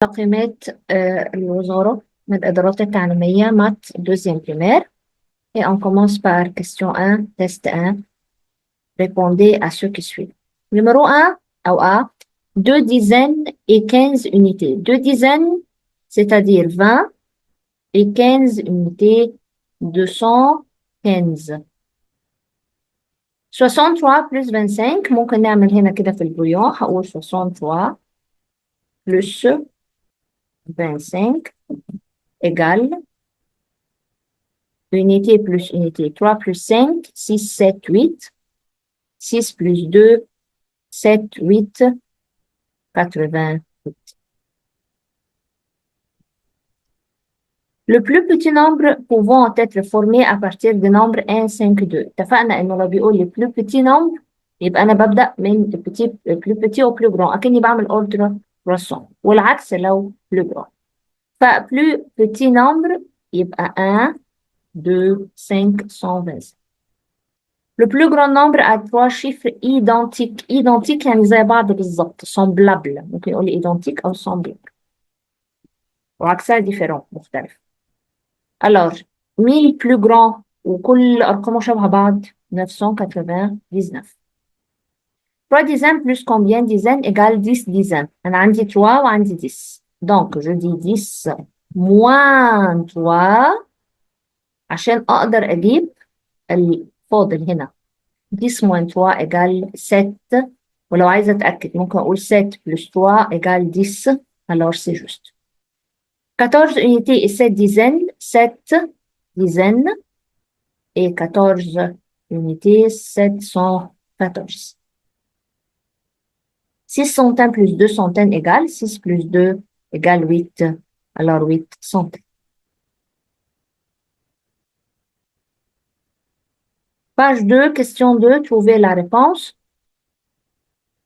تقييمات الوزارة من الإدارات التعليمية مات deuxième primaire. Et on commence par question 1, test 1. Répondez à ceux qui suivent. Numéro 1, ou A, 2 dizaines et 15 unités. 2 dizaines, c'est-à-dire 20, et 15 unités, 215. 63 plus 25, ممكن نعمل هنا كده في البريون هقول 63 plus 25 égale unité plus unité. 3 plus 5, 6, 7, 8. 6 plus 2, 7, 8, 88. Le plus petit nombre pouvant être formé à partir du nombre 1, 5, 2. اتفقنا انه لو بيقول لي plus petit nombre يبقى انا ببدأ من plus petit au plus grand. اكني بعمل ordre croissant. والعكس لو plus grand. ف plus petit nombre يبقى 1, 2, 5, 125. Le plus grand nombre a 3 chiffres identiques. Identiques يعني زي بعض بالظبط. Semblable. ممكن يقول لي identique أو semblable. وعكسها différent مختلف. Alors, 1000 plus grand وكل أرقامه شبه بعض 999. 3 dizaines plus combien dizaines égale 10 dizaines. أنا عندي 3 وعندي 10. Donc, je dis 10 moins 3 عشان أقدر أجيب الفاضل هنا. 10 moins 3 égale 7. ولو عايزة أتأكد ممكن أقول 7 plus 3 égale 10. Alors, c'est juste. 14 unités et 7 dizaines. 7 dizaines et 14 unités, 714. 6 centaines plus 2 centaines égale 6 plus 2 égale 8. Alors, 8 centaines. Page 2, question 2, trouvez la réponse.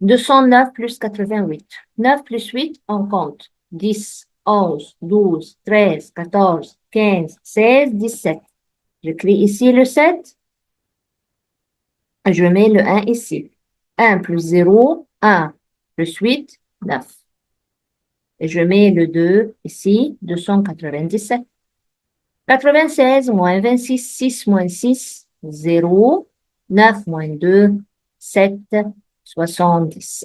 209 plus 88. 9 plus 8, on compte. 10, 11, 12, 13, 14, 15, 16, 17. J'écris ici le 7. Je mets le 1 ici. 1 plus 0, 1 plus 8, 9. Et je mets le 2 ici, 297. 96 moins 26, 6 moins 6, 0. 9 moins 2, 7, 70.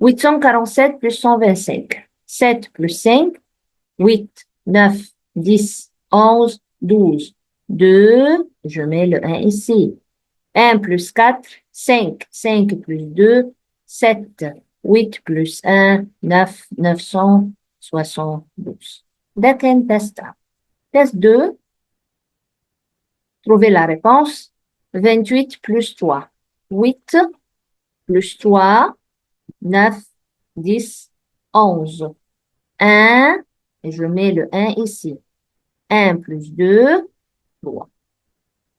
847 plus 125. 7 plus 5, 8, 9, 10, 11, 12, 2. Je mets le 1 ici. 1 plus 4, 5. 5 plus 2, 7. 8 plus 1, 9, 972. ده كان test 1. Test 2, trouvez la réponse. 28 plus 3. 8 plus 3, 9, 10, 11. 1, et je mets le 1 ici. 1 plus 2, 3.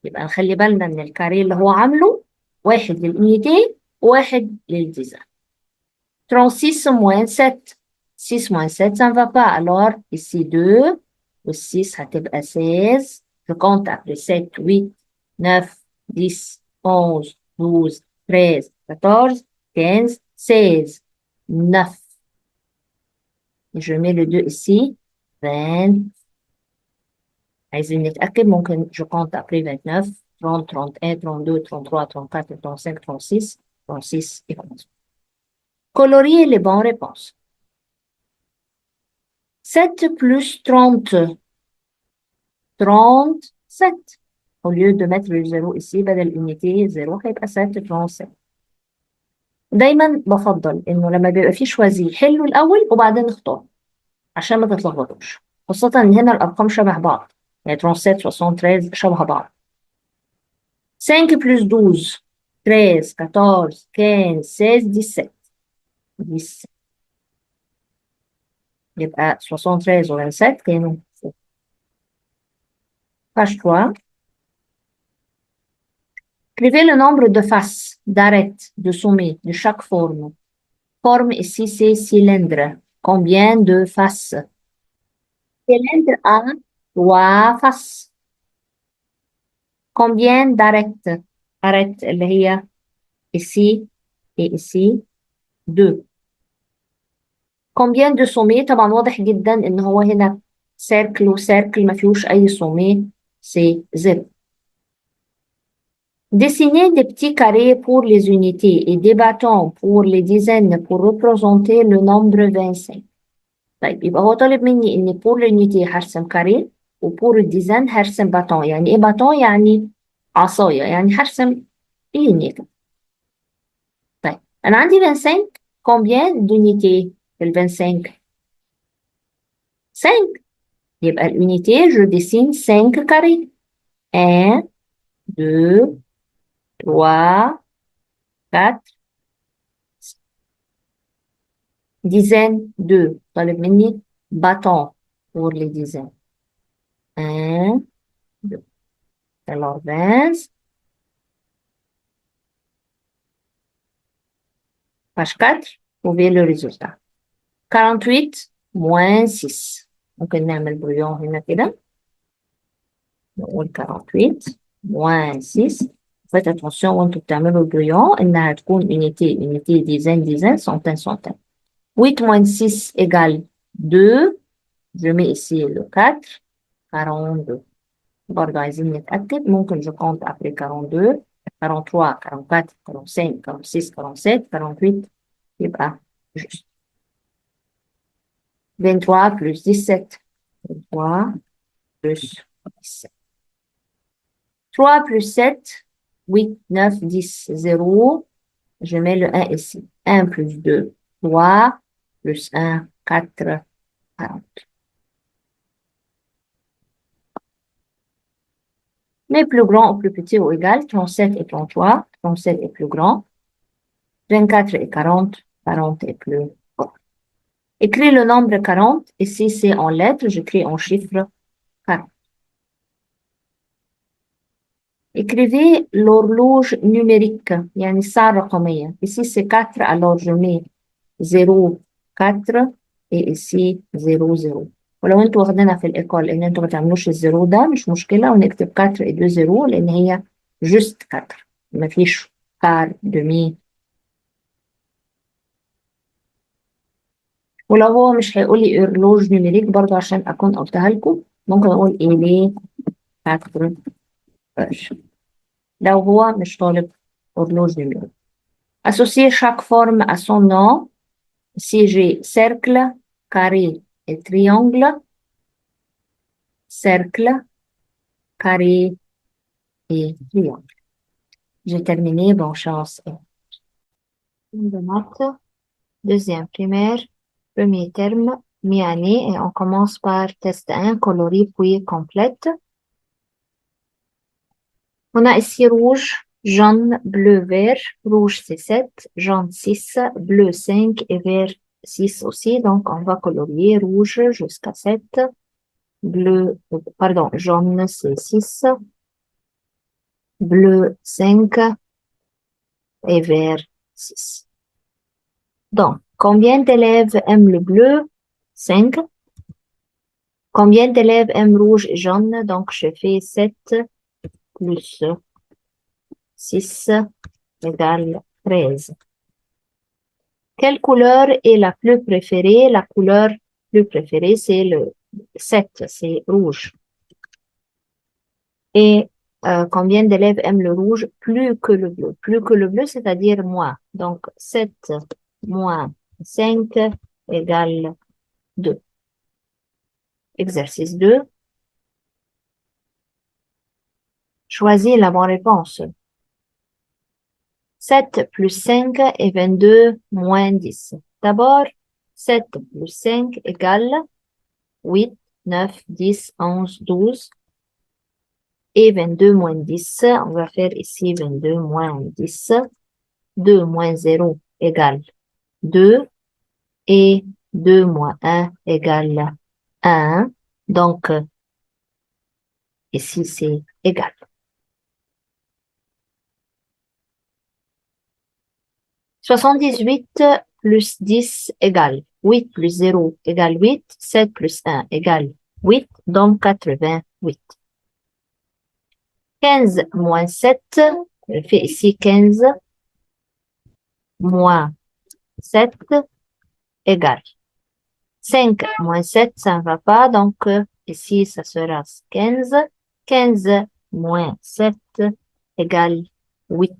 يبقى نخلي بالنا من الكاري اللي هو عامله. واحد للunité وواحد للديزاين. 36 moins 7. 6 moins 7, ça ne va pas. Alors, ici 2. Le 6 هتبقى 16. Je compte après 7, 8, 9, 10, 11, 12, 13, 14, 15, 16, 9. Et je mets le 2 ici. 20. عايزين نتأكد ممكن je compte après 29, 30, 31, 32, 33, 34, 35, 36, 36 et 11. Colorier les bonnes réponses. 7 plus 30. 37. Au lieu de mettre le 0 ici بدل unité 0 هيبقى 7 37. دايما بفضل انه لما بيبقى فيه شوازي حلوا الاول وبعدين اختار عشان ما تتلخبطوش، خاصة ان هنا الارقام شبه بعض، يعني 37 73 شبه بعض. 5 plus 12 13 14 15 16 17. 17 يبقى 73 و 27 كانوا فوق. Page 3. Écrivez le nombre de faces, d'arêtes, de sommets de chaque forme. Forme ici, c'est cylindre. Combien de faces? Cylindre a 3 faces. Combien d'arêtes? Arêtes اللي هي ici et ici 2. combien de sommets طبعا واضح جدا ان هو هنا سيركل وسيركل ما فيهوش اي sommets c'est 0. Dessiner des petits carrés pour les unités et des bâtons pour les dizaines pour représenter le nombre 25. طيب يبقى هو طالب مني ان pour l'unité هرسم كاري وبور الديزاين هرسم باتون. يعني ايه باتون؟ يعني عصاية، يعني هرسم لينية كده. طيب انا عندي 25 combien d'unités في ال 25؟ 5. يبقى الunité je dessine 5 carrés. 1 2 3 4 dizaine 2 طالب مني bâton pour les dizaines. 1 2 alors 20 page 4 trouvez le résultat. 48 moins 6. ممكن نعمل بريون هنا كده نقول 48 moins 6. faites attention وانتوا بتعملوا البريون انها تكون unité dizaine dizaine centaine centaine. 8 moins 6 égale 2. Je mets ici le 4. 42. برضه عايزين نتأكد. ممكن je compte après 42 43 44 45 46 47 48 يبقى juste. 23 plus 17. 23 plus 17. 3 plus 7. 8, 9, 10, 0. Je mets le 1 ici. 1 plus 2, 3. Plus 1, 4, 40. Mais plus grand ou plus petit ou égal, 37 et 33. 37 est plus grand. 24 et 40. 40 est plus grand. Écris le nombre 40. Ici, c'est en lettres. J'écris en chiffre 40. Écrivez l'horloge numérique. يعني الساعة الرقمية. Ici, c'est 4. Alors, je mets 0, 4. Et ici, 0, 0. ولو انتوا واخدينها في الإيكول ان انتوا ما تعملوش الزيرو ده مش مشكلة ونكتب 4 et 2 0 لأن هي juste 4. ما فيش quart, demi. ولو هو مش هيقول لي horloge numérique برضه عشان أكون قلتها لكم ممكن أقول إيه 4 heures. لو هو مش طالب horloge numérique. Associer chaque forme à son nom. Si j'ai cercle, carré et triangle. Cercle, carré et triangle. J'ai terminé. Bonne chance. De maths, deuxième primaire, premier terme, mi-année, et on commence par test 1, coloris puis complète. On a ici rouge, jaune, bleu, vert. Rouge, c'est 7, jaune, 6, bleu, 5 et vert, 6 aussi. Donc, on va colorier rouge jusqu'à 7. Bleu, pardon, jaune, c'est 6. Bleu, 5 et vert, 6. Donc, combien d'élèves aiment le bleu? 5. Combien d'élèves aiment rouge et jaune? Donc, je fais 7 plus 6 égale 13. Quelle couleur est la plus préférée? La couleur plus préférée, c'est le 7, c'est rouge. Et combien d'élèves aiment le rouge? Plus que le bleu. Plus que le bleu, c'est-à-dire moins. Donc, 7 moins 5 égale 2. Exercice 2. Choisis la bonne réponse. 7 plus 5 et 22 moins 10. D'abord, 7 plus 5 égale 8, 9, 10, 11, 12. Et 22 moins 10, on va faire ici 22 moins 10. 2 moins 0 égale 2. Et 2 moins 1 égale 1. Donc, ici, c'est égal. 78 plus 10 égale 8 plus 0 égale 8. 7 plus 1 égale 8. Donc, 88. 15 moins 7, je fais ici 15 moins 7 égale 5 moins 7, ça ne va pas. Donc, ici, ça sera 15. 15 moins 7 égale 8.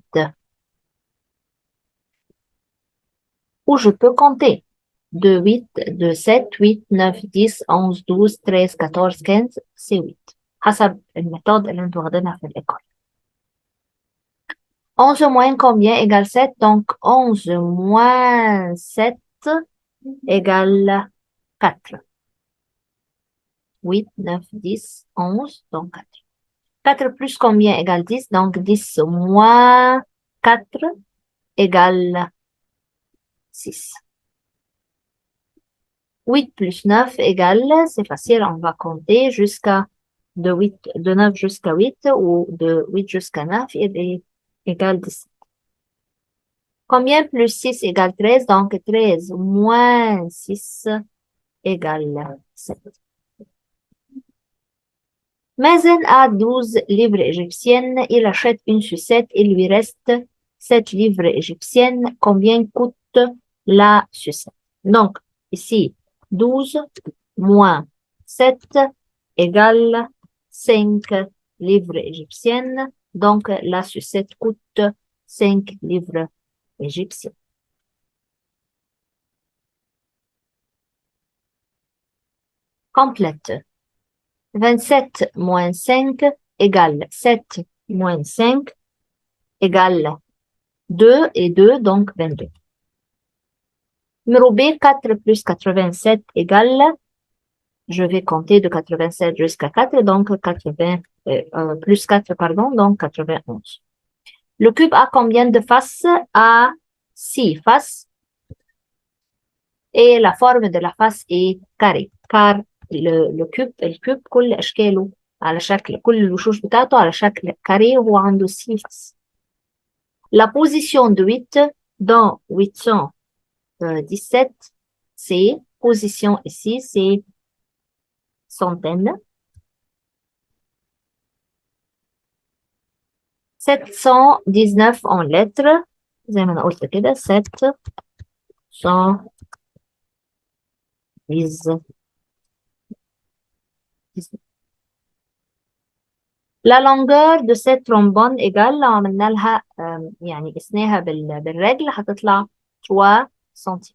Ou je peux compter. 2, 8, 2, 7, 8, 9, 10, 11, 12, 13, 14, 15, c'est 8. حسب الميثود اللي انتوا واخدينها في الإيكول. 11 moins combien égale 7? Donc, 11 moins 7 égale 4. 8, 9, 10, 11, donc 4. 4 plus combien égale 10? Donc, 10 moins 4 égale 6. 8 plus 9 égale, c'est facile, on va compter jusqu'à de 9 jusqu'à 8 ou de 8 jusqu'à 9 égale 10. Combien plus 6 égale 13? Donc 13 moins 6 égale 7. Mazen a 12 livres égyptiennes, il achète une sucette, il lui reste 7 livres égyptiennes. Combien coûte la sucette? Donc, ici, 12 moins 7 égale 5 livres égyptiennes. Donc, la sucette coûte 5 livres égyptiens. Complète. 27 moins 5 égale 7 moins 5 égale 2 et 2, donc 22. Numéro B, 4 plus 87 égale, je vais compter de 87 jusqu'à 4, donc 80, plus 4, pardon, donc 91. Le cube a combien de faces? A 6 faces. Et la forme de la face est carré, car الكوب كل أشكاله على شكل كل الوشوش بتاعته على شكل كاري وهو عنده 6 faces. La position de 8 dans 817, c'est position ici, c'est centaine. 719 en lettres, زي ما أنا قلت كده 719. La longueur de cette trombone égale لو عملنا لها يعني قسناها بالرجل هتطلع 3 cm.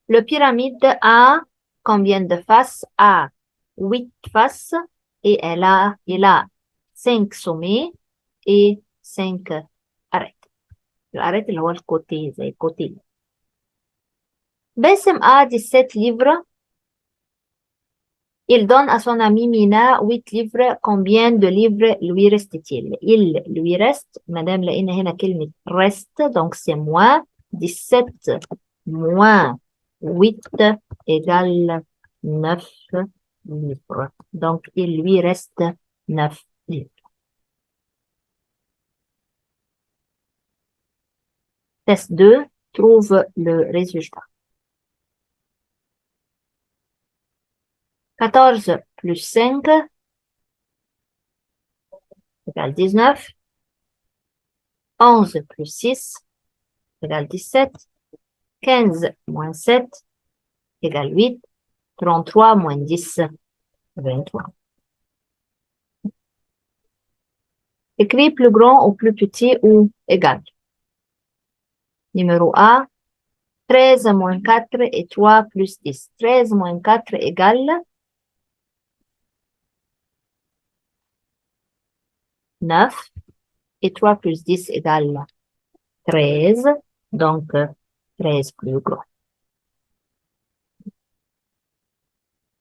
Le pyramide a combien de faces? A 8 faces et il a 5 sommets et 5 arêtes. الارêtes اللي هو الكوتي زي الكوتي. Bassem a 17 livres. Il donne à son ami Mina 8 livres. Combien de livres lui reste-t-il? Il lui reste, madame لقينا هنا كلمة reste, donc c'est moins 17 moins 8 égale 9 livres. Donc il lui reste 9 livres. Test 2, trouve le résultat. 14 plus 5 égale 19. 11 plus 6 égale 17. 15 moins 7 égale 8. 33 moins 10, 23. Écris plus grand ou plus petit ou égal. Numéro A, 13 moins 4 et 3 plus 10. 13 moins 4 égale 9 et 3 plus 10 égale 13. Donc, 13 plus grand.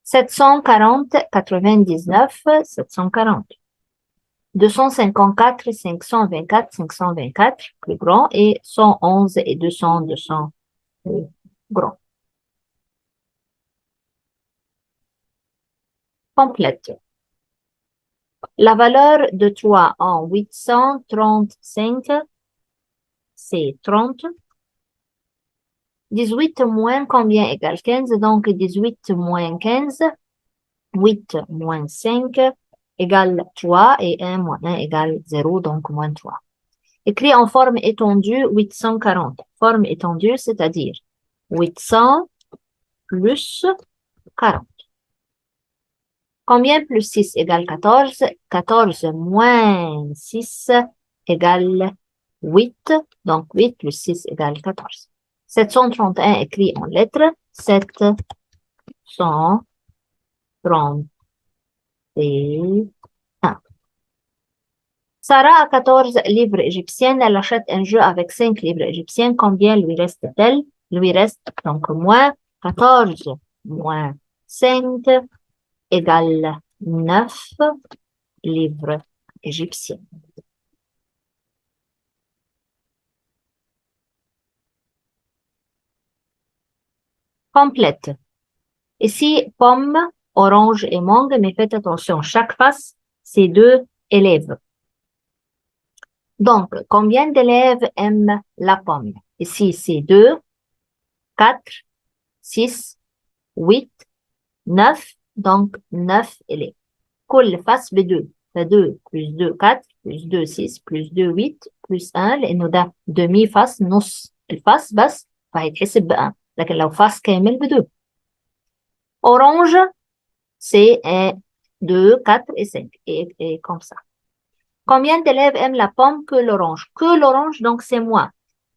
740, 99, 740. 254, 524, 524, plus grand, et 111 et 200, 200, plus grand. Complète. La valeur de 3 en 835, c'est 30. 18 moins combien égale 15? Donc 18 moins 15, 8 moins 5 égale 3 et 1 moins 1 égale 0, donc moins 3. Écrit en forme étendue 840. Forme étendue, c'est-à-dire 800 plus 40. Combien plus 6 égale 14? 14 moins 6 égale 8. Donc, 8 plus 6 égale 14. 731 écrit en lettres. 731. Sarah a 14 livres égyptiennes. Elle achète un jeu avec 5 livres égyptiens. Combien lui reste-t-elle? Lui reste donc moins 14 moins 5 égale 9 livres égyptiens. Complète. Ici, pomme, orange et mangue, mais faites attention, chaque face, c'est 2 élèves. Donc, combien d'élèves aiment la pomme? Ici, c'est 2, 4, 6, 8, 9, donc 9 élèves. كل فصل ب2 ف2 plus 2 4 plus 2 6 plus 2 8 plus 1 لأنه ده demi فصل نص الفصل بس فهيتحسب ب1 لكن لو فصل كامل ب2. Orange, c'est 2, 4 et 5 et comme ça. Combien d'élèves aiment la pomme que l'orange? Que l'orange, donc c'est moins.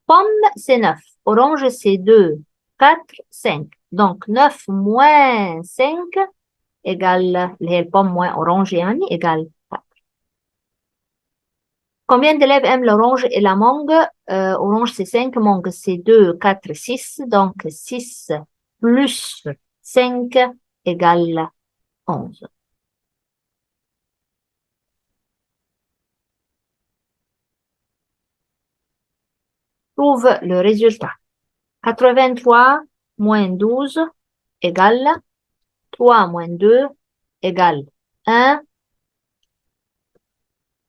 Pomme, c'est 9. Orange, c'est 2, 4, 5. Donc 9 moins 5 égale, اللي هي البوم moins orange يعني égale 4. Combien d'élèves aiment l'orange et la mangue? Orange, c'est 5, mangue, c'est 2, 4, 6. Donc 6 plus 5 égale 11. Trouve le résultat. 83 moins 12 égale 3 moins 2 égale 1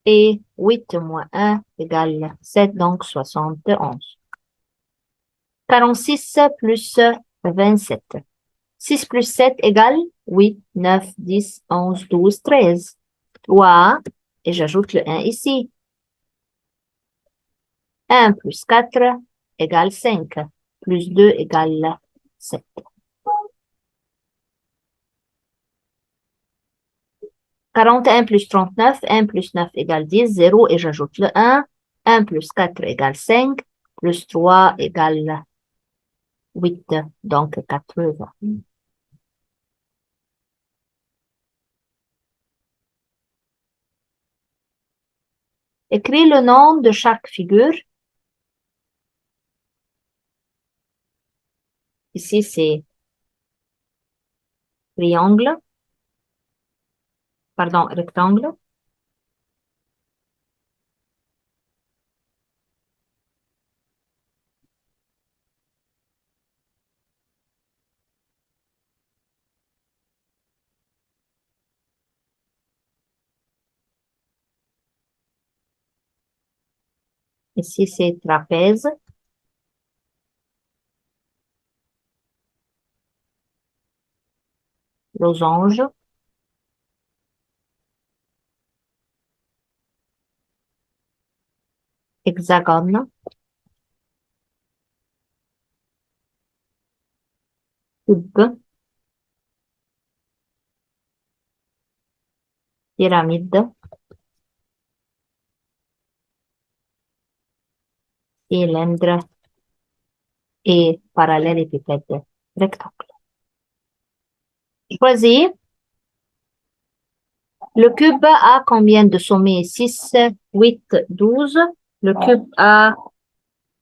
et 8 moins 1 égale 7, donc 71. 46 plus 27. 6 plus 7 égale 8, 9, 10, 11, 12, 13. 3, et j'ajoute le 1 ici. 1 plus 4 égale 5, plus 2 égale 7. 41 plus 39, 1 plus 9 égale 10, 0, et j'ajoute le 1. 1 plus 4 égale 5, plus 3 égale 8, donc 80. Écris le nom de chaque figure. Ici, c'est triangle, pardon, rectangle. Ici, c'est trapèze. Losange. Hexagone. Cube. Pyramide. Cylindre. Et parallélépipède rectangle. Choisis. Le cube a combien de sommets? 6, 8, 12. Le cube a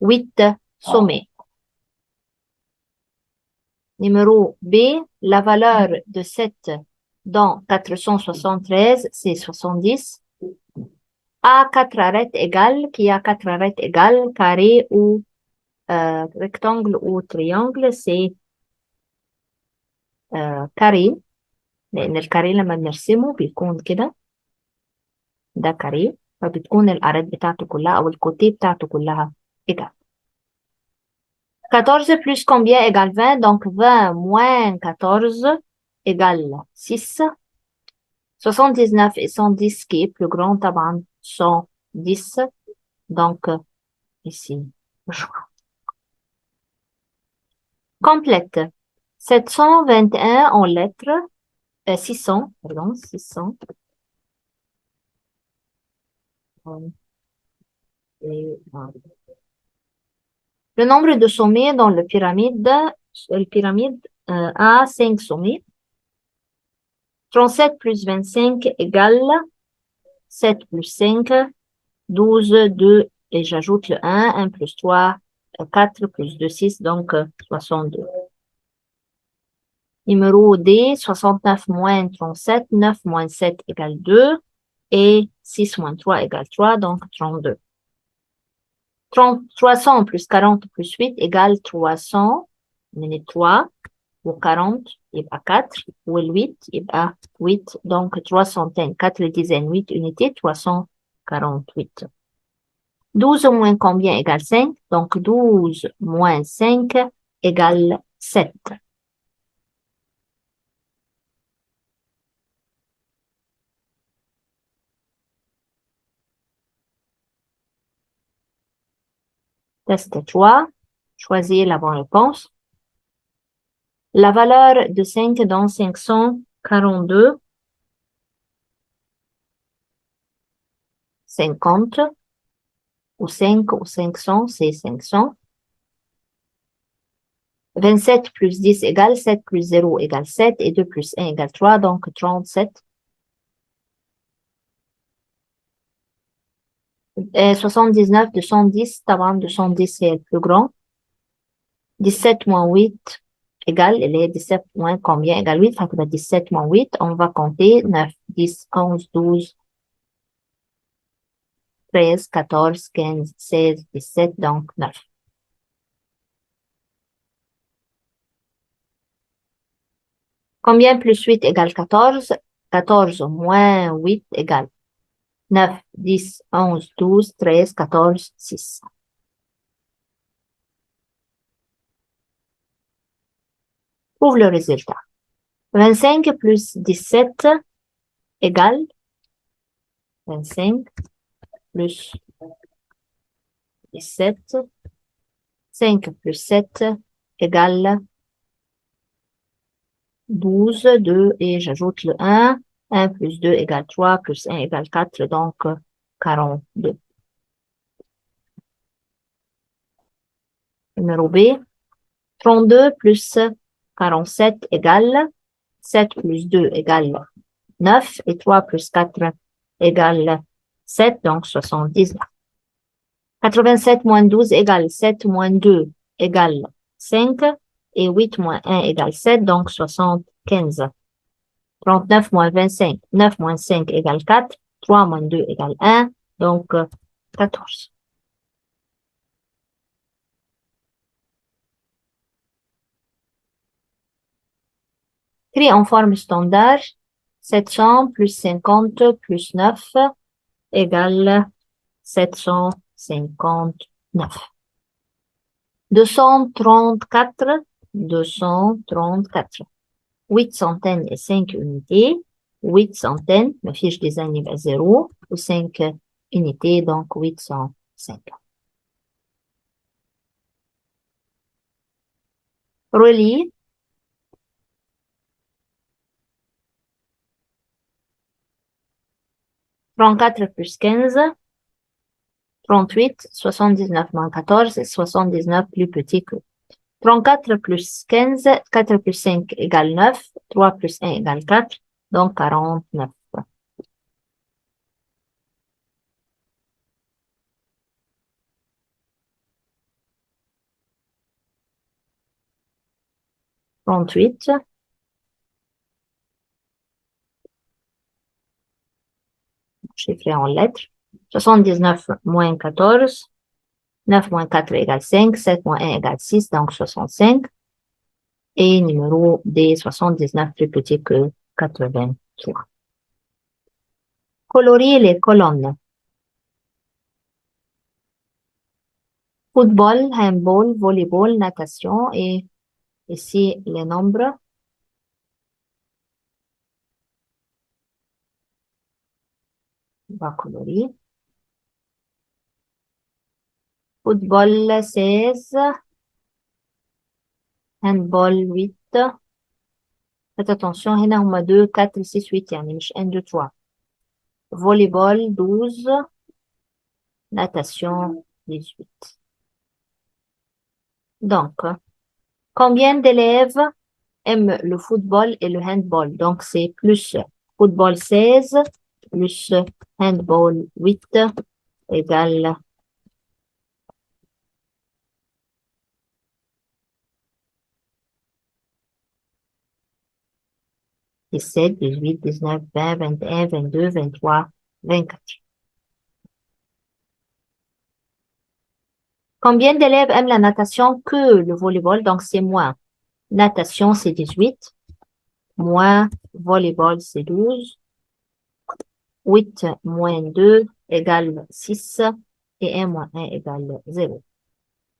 8 sommets. Numéro B, la valeur de 7 dans 473, c'est 70. A 4 arêtes égales, qui a 4 arêtes égales, carré ou rectangle ou triangle, c'est carré. لأن الكاري لما بنرسمه بيكون كده، ده كاري، فبتكون الأعراض بتاعته كلها أو الكوتيه بتاعته كلها إيجال. 14 plus combien égale 20? Donc 20 moins 14 égale 6. 79 et 110 qui est plus grand طبعا 110. Donc ici, je crois. Complète. 721 en lettres, 600, pardon, 600. Et, le nombre de sommets dans le pyramide a 5 sommets. 37 plus 25 égale 7 plus 5, 12, 2, et j'ajoute le 1 plus 3, 4 plus 2, 6, donc 62. Numéro D, 69 moins 37, 9 moins 7 égale 2, et 6 moins 3 égale 3, donc 32. 300 plus 40 plus 8 égale 300, minute 3, ou 40 يبقى 4, ou 8 يبقى 8, donc 3 centaines, 4 dizaines, 8 unités, 348. 12 moins combien égale 5, donc 12 moins 5 égale 7. Test 3, choisir la bonne réponse. La valeur de 5 dans 542, 50, ou 5 ou 500, c'est 500. 27 plus 10 égale 7 plus 0 égale 7 et 2 plus 1 égale 3, donc 37. 79, 210, طبعا 210 c'est le plus grand. 17 moins 8 égale, elle est 17 moins combien égale 8, fait que 17 moins 8, on va compter 9, 10, 11, 12, 13, 14, 15, 16, 17, donc 9. Combien plus 8 égale 14? 14 moins 8 égale 9, 10, 11, 12, 13, 14, 6. Trouve le résultat. 25 plus 17 égale 25 plus 17. 5 plus 7 égale 12, 2 et j'ajoute le 1. 1 plus 2 égale 3, plus 1 égale 4, donc 42. Numéro B, 32 plus 47 égale 7 plus 2 égale 9 et 3 plus 4 égale 7, donc 79. 87 moins 12 égale 7 moins 2 égale 5 et 8 moins 1 égale 7, donc 75. 39 moins 25, 9 moins 5 égale 4, 3 moins 2 égale 1, donc 14. Écrit en forme standard, 700 plus 50 plus 9 égale 759. 234, 234. 8 centaines et 5 unités. 8 centaines, ma fiche design est à 0, ou 5 unités, donc 805. Relie. 34 plus 15, 38, 79 moins 14, et 79 plus petit que 34 plus 15, 4 plus 5 égale 9, 3 plus 1 égale 4, donc 49. Trente-huit, chiffré en lettres. 79 moins 14, 9 moins 4 égale 5, 7 moins 1 égale 6, donc 65. Et numéro D, 79 plus petit que 83. Colorier les colonnes. Football, handball, volleyball, natation et ici les nombres. On va colorier. Football 16, handball 8, Faites attention هنا هما 2 4 6 8 يعني مش 1 2 3. Volleyball 12, natation 18. Donc, combien d'élèves aiment le football et le handball? Donc, c'est plus football 16 plus handball 8 égale 17, 18, 19, 20, 21, 22, 23, 24. Combien d'élèves aiment la natation que le volleyball? Donc, c'est moins. Natation, c'est 18. Moins volleyball, c'est 12. 8 moins 2 égale 6. Et 1 moins 1 égale 0.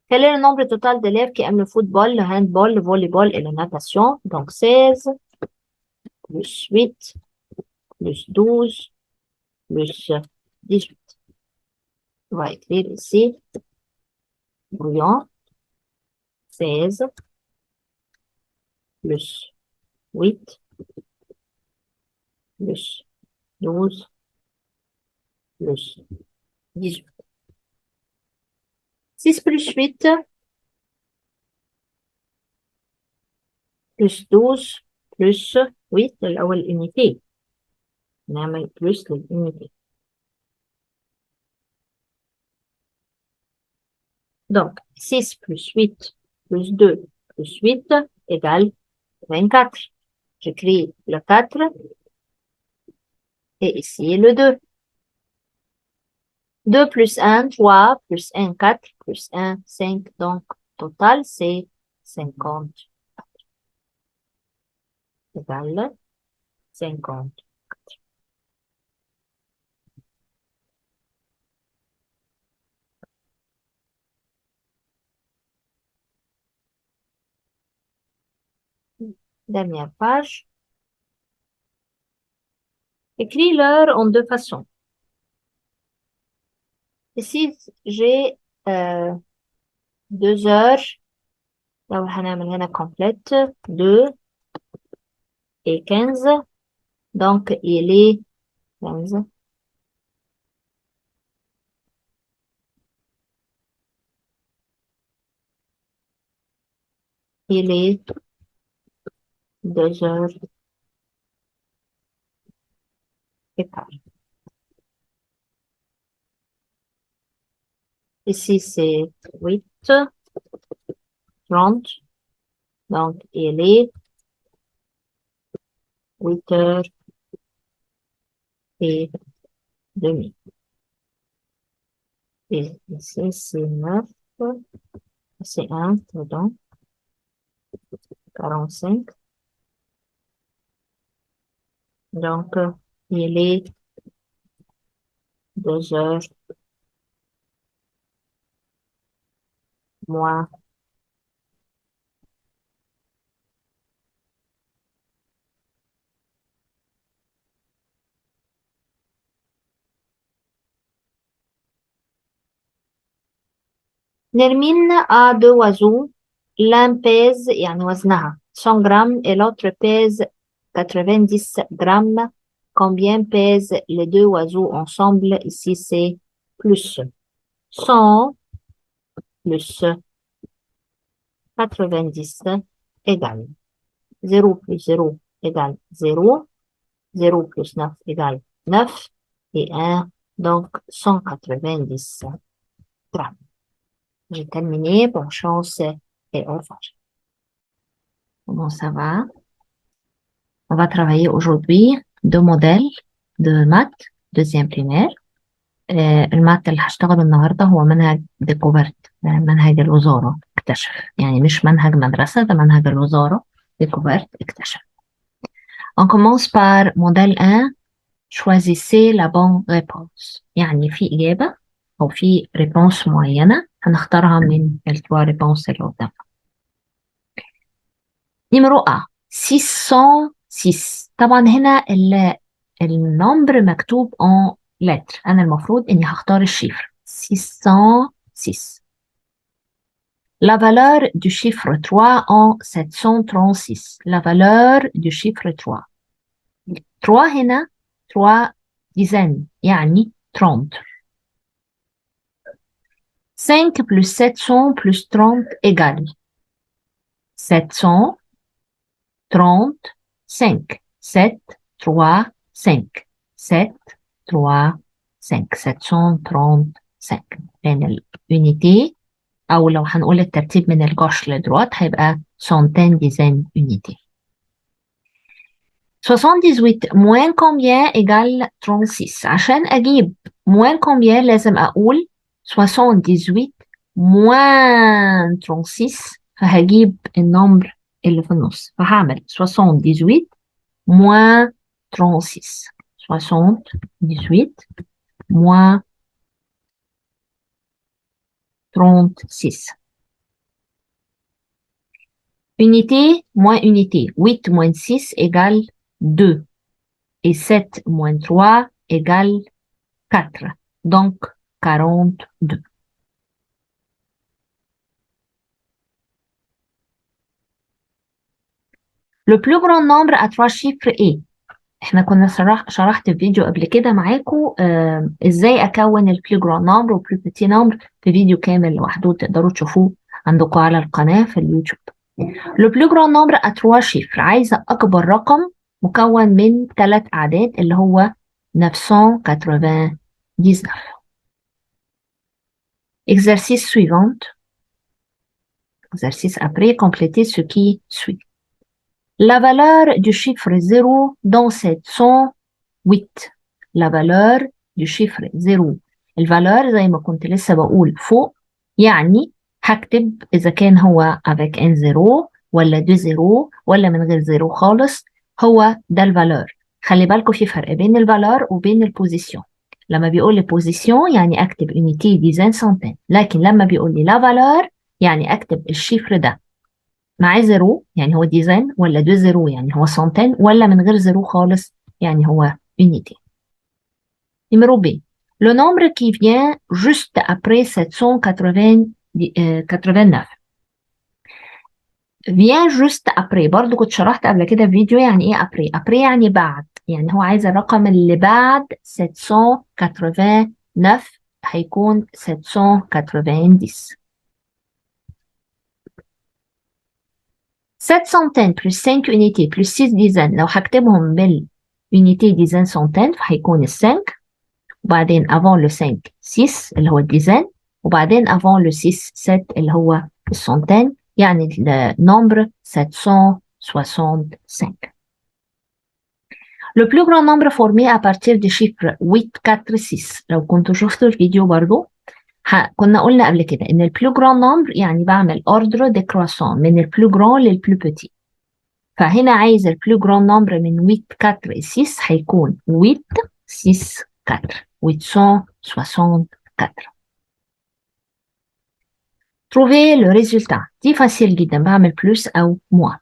Quel est le nombre total d'élèves qui aiment le football, le handball, le volleyball et la natation? Donc, 16 plus 8 plus 12 plus 18. On va écrire ici. Brouillon. 16 plus 8 plus 12 plus 18. 6 plus 8 plus 12 plus 8 الأول unité. نعمل plus للunité. Donc, 6 plus 8 plus 2 plus 8 égale 24. J'écris le 4 et ici le 2. 2 plus 1, 3 plus 1, 4 plus 1, 5. Donc, total, c'est 50. Égale 50. Dernière page. Écris l'heure en deux façons. Ici, j'ai 2 heures. لو هنعمل هنا complète 2 et 15. Donc, il est 15. Il est 2 heures et quart. Ici, c'est 8, 30. Donc, il est 8 heures et demie. Et ici, c'est 9. C'est 1, pardon. 45. Donc, il est 2 heures moins. Nermine a 2 oiseaux. L'un pèse, يعني وزنها 100 grammes et l'autre pèse 90 grammes. Combien pèsent les 2 oiseaux ensemble? Ici, c'est plus 100 plus 90 égale 0 plus 0 égale 0. 0 plus 9 égale 9 et 1, donc 190 grammes. J'ai terminé. Bonne chance et au revoir. Comment ça va? On va travailler aujourd'hui 2 modèles de maths deuxième primaire. الماث اللي هشتغله النهارده هو منهج ديكوفرت، منهج الوزارة اكتشف، يعني مش منهج مدرسة، ده منهج الوزارة ديكوفرت اكتشف. On commence par modèle 1. Choisissez la bonne réponse. يعني في إجابة أو في réponse معينة هنختارها من التوا réponse اللي قدامنا. Numéro A 606. طبعا هنا النمبر مكتوب en lettres. أنا المفروض إني هختار الشيفر 606. La valeur du chiffre 3 en 736. La valeur du chiffre 3. 3 هنا 3 dizaines يعني 30. 5 plus 700 plus 30 égale 735. 7, 3, 5. 7, 3, 5. 735. لأن الunité أو لو هنقول الترتيب من الجوش لدروات هيبقى centaine dizaines unité. 78 moins combien égale 36. عشان أجيب moins combien لازم أقول 78 moins 36 فهجيب النمبر اللي في النص فهعمل 78 moins 36. 78 moins 36. Unité moins unité. 8 moins 6 égale 2. Et 7 moins 3 égale 4. Donc 42. Le plus grand nombre à 3 chiffres est. احنا كنا شرحت في فيديو قبل كده معاكم ازاي اكون البلو جراند نمبر والبلو بيتي نمبر في فيديو كامل لوحده تقدروا تشوفوه عندكم على القناه في اليوتيوب. لو بلو جراند نمبر ا 3 شيفر عايزه اكبر رقم مكون من 3 اعداد اللي هو 999. Exercice suivant. Exercice après, complétez ce qui suit. La valeur du chiffre 0 dans 708. La valeur du chiffre 0. الفالور زي ما كنت لسه بقول فوق يعني هكتب إذا كان هو avec un 0 ولا 2 0 ولا من غير 0 خالص هو ده الفالور. خلي بالكم في فرق بين الفالور وبين البوزيسيون. لما بيقول لي بوزيسيون يعني أكتب unité dizaine centaine لكن لما بيقول لي لا فالور يعني أكتب الشيفر ده مع 0 يعني هو ديزاين ولا 2 0 يعني هو سنتين ولا من غير 0 خالص يعني هو unité. Numéro B. Le nombre qui vient juste après 789. Vient juste après. برضو كنت شرحت قبل كده في فيديو يعني ايه après. Après يعني بعد. يعني هو عايز الرقم اللي بعد 789 هيكون 790. 7 centaines plus 5 unités plus 6 dizaines لو هكتبهم بالunité dizaine centaine فهيكون 5 وبعدين avant le 5 6 اللي هو الديزان وبعدين avant le 6 7 اللي هو السنتين يعني النمبر 765. Le plus grand nombre formé à partir du chiffre 8 4 6 لو كنتوا شفتوا الفيديو برضو كنا قلنا قبل كده ان البلو جران نمبر يعني بعمل اوردر ديكروسون من البلو جران للبلو بيتي فهنا عايز البلو جران نمبر من 8 4 6 هيكون 8 6 4 864. Trouvez le résultat. دي facile جدا بعمل plus أو moins.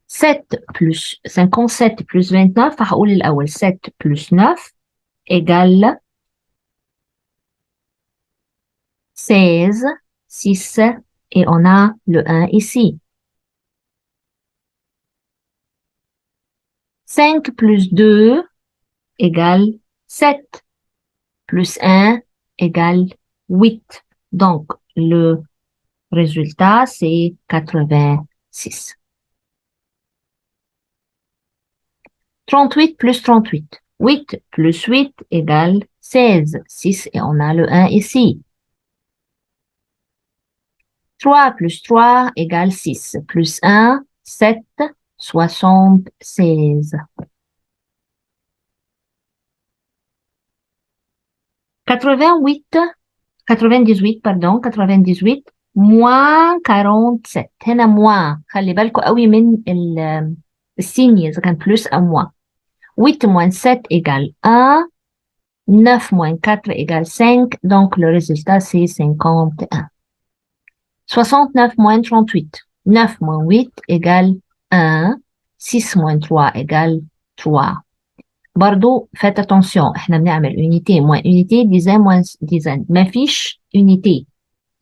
7 plus 57 plus 29 فهقول الأول 7 plus 9 égale 16 6 et on a le 1 ici. 5 plus 2 égale 7 plus 1 égale 8. Donc, le résultat, c'est 86. 38 plus 38. 8 plus 8 égale 16. 6 et on a le 1 ici. 3 plus 3 égale 6. Plus 1, 7, 76. 98 pardon 98 moins 47 هنا moins خلي بالكم قوي من السيني إذا كان plus أو moins 8 moins 7 égale 1 9 moins 4 égale 5 donc le résultat c'est 51. 69 moins 38 9 moins 8 égale 1 6 moins 3 égale 3. برضو faites attention احنا بنعمل unité moins unité dizaine moins dizaine مفيش unité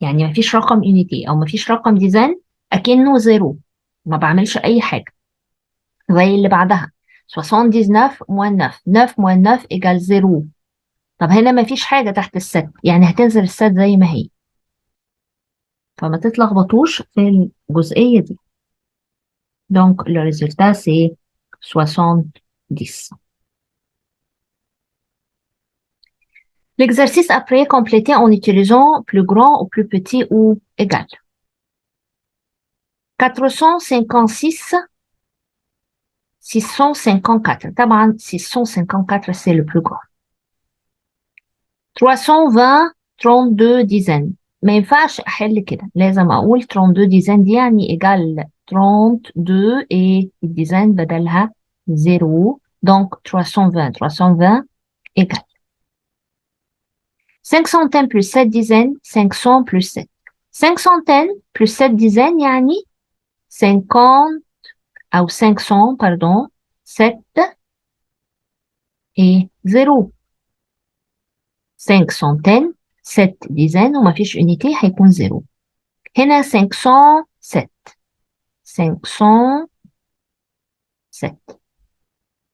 يعني مفيش رقم unité أو مفيش رقم ديزاين أكنه زيرو، ما بعملش أي حاجة. زي اللي بعدها 79 moins 9 9 moins 9 égale 0. طب هنا مفيش حاجة تحت الست، يعني هتنزل الست زي ما هي، فما تتلخبطوش في الجزئية دي. Donc le résultat c'est 70. L'exercice après, complété en utilisant plus grand ou plus petit ou égal. 456, 654. طبعا 654 c'est le plus grand. 320 32 dizaines. ما ينفعش احل كده، لازم اقول 32 dizaines دي يعني égal 32 et الديزاين بدلها 0. Donc 320 320 égal 5 centaines plus 7 dizaines, 500 plus 7. 5 centaines plus 7 dizaines يعني 50 أو 500 pardon 7 et 0. 5 centaines 7 dizaines وما فيش unité هيكون 0. هنا 507 507.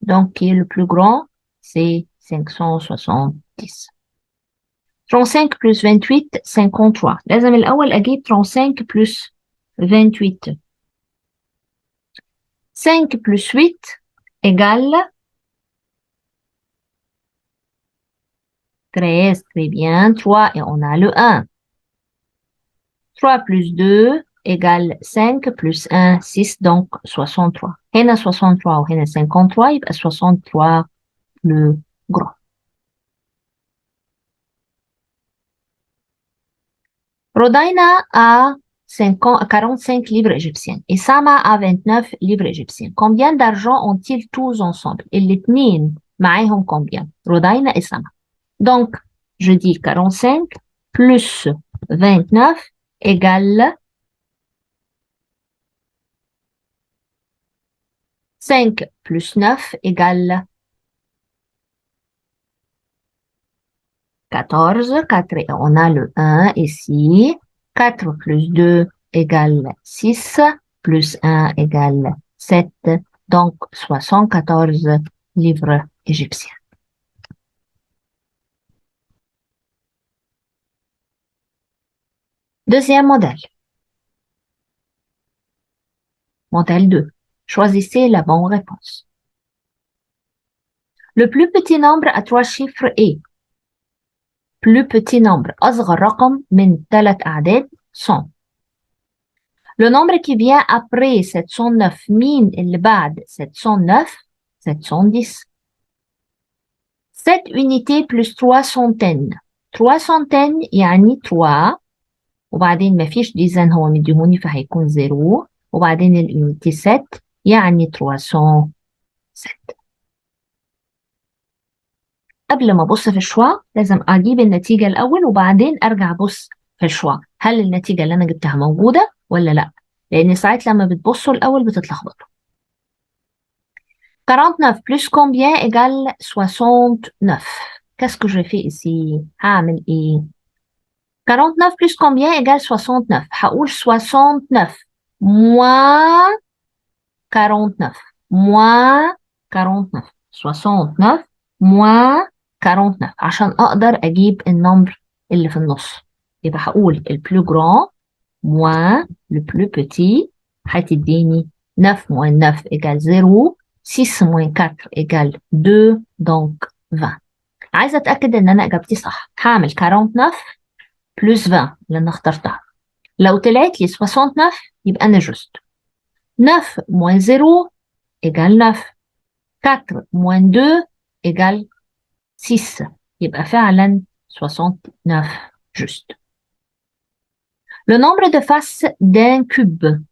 Donc qui est le plus grand? C'est 570. 35 plus 28 53. لازم الأول أجيب 35 plus 28. 5 plus 8 égale 13. Très bien. 3 et on a le 1. 3 plus 2 égale 5 plus 1, 6, donc 63. هنا 63 وهنا 53 يبقى 63 plus grand. Rodaina a 45 livres égyptiennes et Sama a 29 livres égyptiennes. Combien d'argent ont-ils tous ensemble? الاتنين معاهم combien? Rodaina et Sama. Donc, je dis 45 plus 29 égale 5 plus 9 égale 14. 4 et on a le 1 ici. 4 plus 2 égale 6, plus 1 égale 7, donc 74 livres égyptiens. Deuxième modèle. Modèle 2. Choisissez la bonne réponse. Le plus petit nombre à 3 chiffres est plus petit nombre. أصغر رقم من 3 أعداد 100. Le nombre qui vient après 709. مين اللي بعد 709 710. 7 unités plus 3 centaines. 3 centaines يعني 3 وبعدين مفيش ديزاين هو مديهوني فهيكون 0 وبعدين اليونيتي 7 يعني 307. قبل ما ابص في الشوا لازم اجيب النتيجة الاول وبعدين ارجع ابص في الشوا هل النتيجة اللي انا جبتها موجودة ولا لا، لان ساعات لما بتبصوا الاول بتتلخبطوا. 49 plus combien égale 69. Qu'est-ce que je fais ici؟ هعمل ايه؟ 49 plus combien égale 69. هقول 69 moins 49 moins 49 69 moins 49 عشان اقدر اجيب النمبر اللي في النص. يبقى هقول البلو جران moins le plus petit هتديني 9 moins 9 égale 0 6 moins 4 égale 2 donc 20. عايزة اتأكد ان انا اجابتي صح هعمل 49 plus 20 اللي انا اخترتها. لو طلعت لي 69 يبقى انا جوست. 9 moins 0 égale 9 4 moins 2 égale 6 يبقى فعلا 69 juste. Le nombre de faces d'un cube.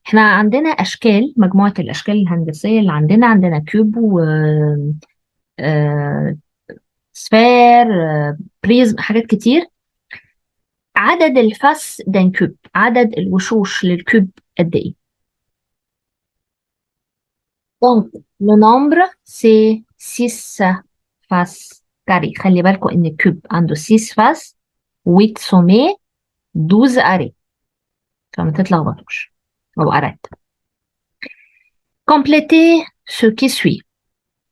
احنا عندنا اشكال مجموعة الاشكال الهندسية اللي عندنا كوب و سفير بريزم حاجات كتير. عدد الفاس d'un cube عدد الوشوش للكوب قد ايه؟ Donc le nombre c'est 6 faces carrées. خلي بالكم ان الكوب عنده 6 faces 8 sommets 12 arrêts. فما تتلخبطوش. أو arrête. Complétez ce qui suit.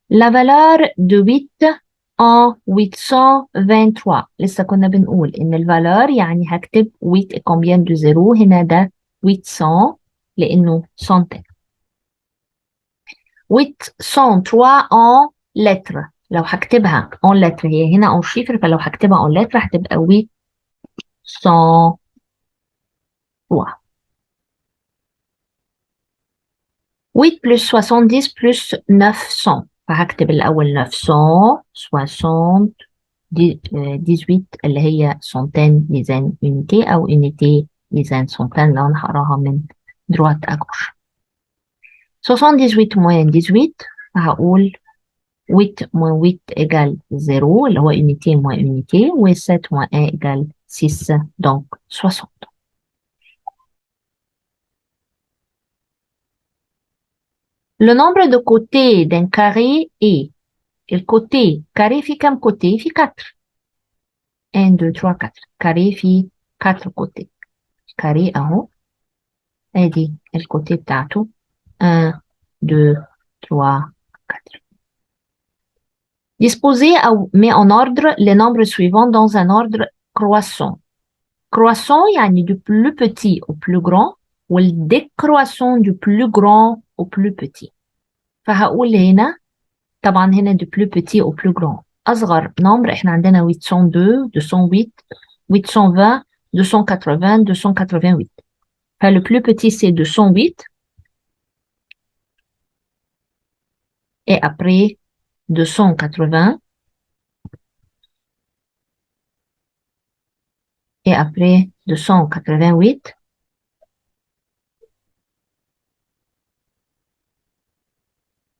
La valeur de 8 en 823. لسه كنا بنقول إن الفالور يعني هكتب 8 et combien de zéro. هنا ده 800 لأنه centaine. 803 en lettres. لو هكتبها en lettres هي هنا en chiffre فلو هكتبها en lettres هتبقى 803. 8 plus 70 plus 900 فهكتب الأول 900 18 اللي هي centaine dizaine unité أو unité dizaine centaine لو أنا هقراها من droite à gauche. 78 moins 18 هقول 8 moins 8 égale 0 اللي هو unité moins unité و 7 moins 1 égale 6 donc 60. Le nombre de côtés d'un carré est le côté carré في كم côté؟ في 4. 1 2 3 4 carré في 4 côtés. carré اهو ادي الكوتي بتاعته 1 2 3 4. Disposer ou met en ordre les nombres suivants dans un ordre croissant. Croissant يعني du plus petit au plus grand والديكروissant du plus grand au plus petit. فهقول هنا طبعا هنا du plus petit au plus grand. أصغر نمبر احنا عندنا 802 208 820 280 288. فle plus petit c'est 208 et après 280 et après 288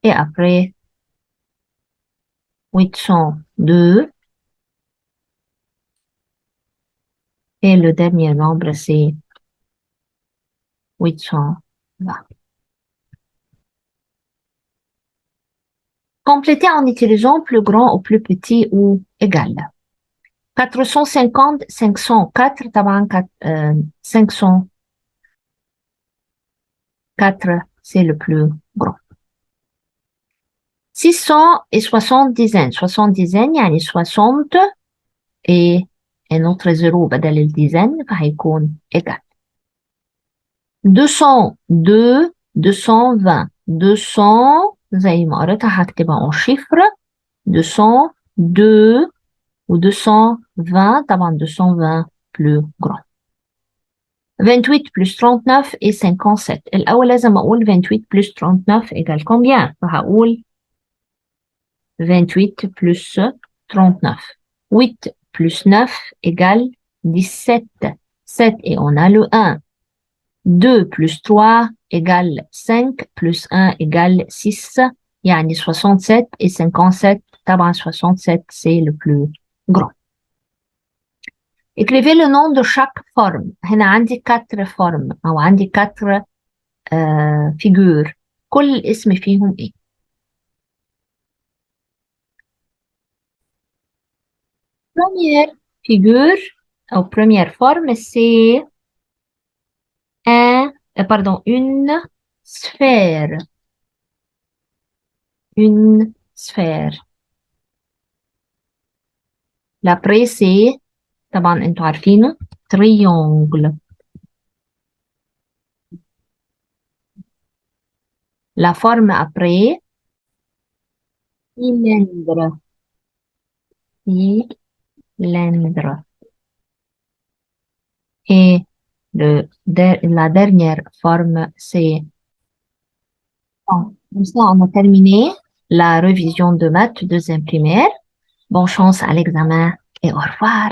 et après 802 et le dernier nombre c'est 820. Complétez en utilisant plus grand ou plus petit ou égal. 450 504 طبعا 504 c'est le plus grand. 600 et 60 dizaines. 60 dizaines يعني 60 et un autre zéro بدل الديزان فهيكون égal. 202 220 200 زي ما قريتها هكتبها en chiffre 202 و 220 طبعا 220 plus grand. 28 plus 39 et 57. الأول لازم أقول 28 plus 39 égale combien؟ فهقول 28 plus 39. 8 plus 9 égale 17. 7 et on a le 1. 2 plus 3 égale 5 plus 1 égale 6. يعني 67 et 57. طبعا 67 c'est le plus grand. Écrivez le nom de chaque forme. هنا عندي 4 formes أو عندي 4 figures. كل اسم فيهم إيه؟ Première figure ou première forme, c'est une sphère. Une sphère. L'après, c'est, طبعا انتوا عارفينه, triangle. La forme après, cylindre. Cylindre. Et la dernière forme, c'est... Bon, comme ça, on a terminé la révision de maths deuxième primaire. Bonne chance à l'examen et au revoir.